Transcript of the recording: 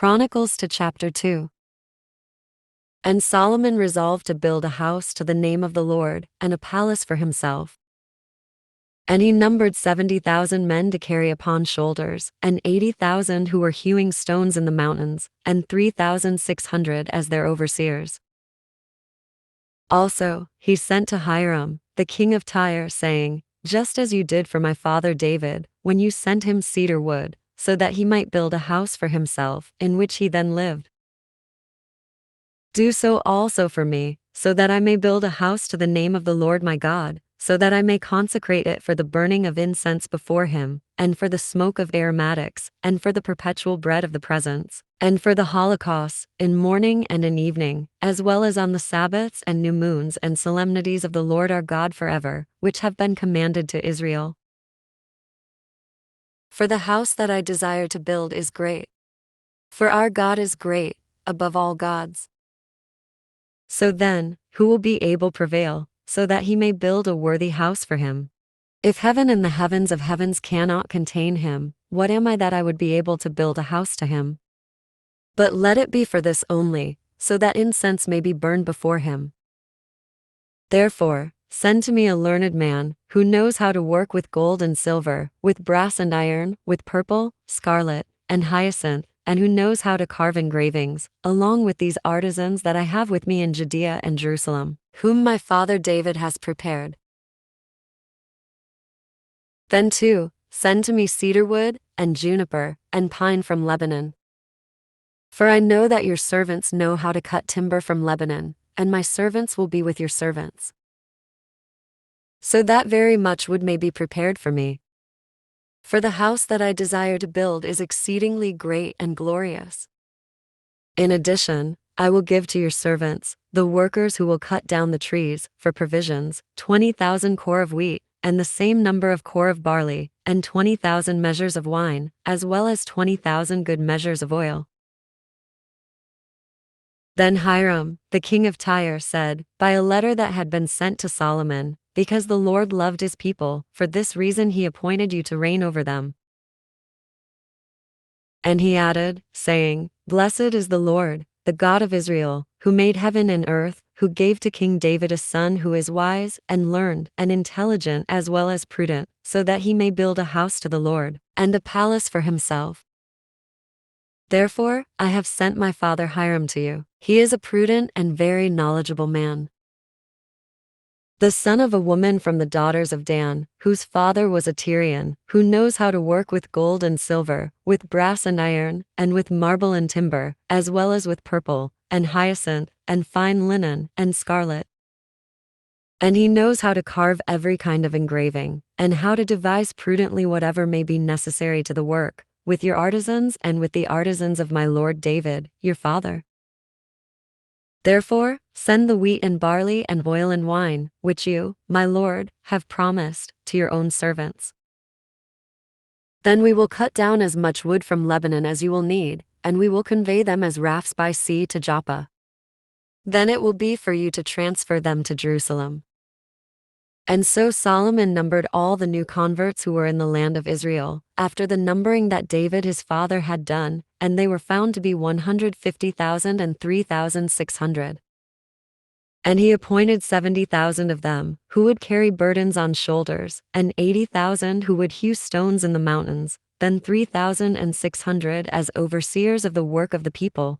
Chronicles to chapter 2. And Solomon resolved to build a house to the name of the Lord, and a palace for himself. And he numbered 70,000 men to carry upon shoulders, and 80,000 who were hewing stones in the mountains, and 3,600 as their overseers. Also, he sent to Hiram, the king of Tyre, saying, "Just as you did for my father David, when you sent him cedar wood, so that he might build a house for himself, in which he then lived. Do so also for me, so that I may build a house to the name of the Lord my God, so that I may consecrate it for the burning of incense before him, and for the smoke of aromatics, and for the perpetual bread of the presence, and for the holocausts, in morning and in evening, as well as on the Sabbaths and new moons and solemnities of the Lord our God forever, which have been commanded to Israel. For the house that I desire to build is great. For our God is great, above all gods. So then, who will be able to prevail, so that he may build a worthy house for him? If heaven and the heavens of heavens cannot contain him, what am I that I would be able to build a house to him? But let it be for this only, so that incense may be burned before him. Therefore, send to me a learned man, who knows how to work with gold and silver, with brass and iron, with purple, scarlet, and hyacinth, and who knows how to carve engravings, along with these artisans that I have with me in Judea and Jerusalem, whom my father David has prepared. Then too, send to me cedar wood, and juniper, and pine from Lebanon. For I know that your servants know how to cut timber from Lebanon, and my servants will be with your servants. So that very much wood may be prepared for me. For the house that I desire to build is exceedingly great and glorious. In addition, I will give to your servants, the workers who will cut down the trees, for provisions, 20,000 kor of wheat, and the same number of kor of barley, and 20,000 measures of wine, as well as 20,000 good measures of oil. Then Hiram, the king of Tyre, said, by a letter that had been sent to Solomon, because the Lord loved his people, for this reason he appointed you to reign over them. And he added, saying, Blessed is the Lord, the God of Israel, who made heaven and earth, who gave to King David a son who is wise, and learned, and intelligent as well as prudent, so that he may build a house to the Lord, and a palace for himself. Therefore, I have sent my father Hiram to you. He is a prudent and very knowledgeable man, the son of a woman from the daughters of Dan, whose father was a Tyrian, who knows how to work with gold and silver, with brass and iron, and with marble and timber, as well as with purple, and hyacinth, and fine linen, and scarlet. And he knows how to carve every kind of engraving, and how to devise prudently whatever may be necessary to the work, with your artisans and with the artisans of my lord David, your father. Therefore, send the wheat and barley and oil and wine, which you, my lord, have promised, to your own servants. Then we will cut down as much wood from Lebanon as you will need, and we will convey them as rafts by sea to Joppa. Then it will be for you to transfer them to Jerusalem. And so Solomon numbered all the new converts who were in the land of Israel, after the numbering that David his father had done, and they were found to be 150,000 and 3,600. And he appointed 70,000 of them, who would carry burdens on shoulders, and 80,000 who would hew stones in the mountains, then 3,600 as overseers of the work of the people.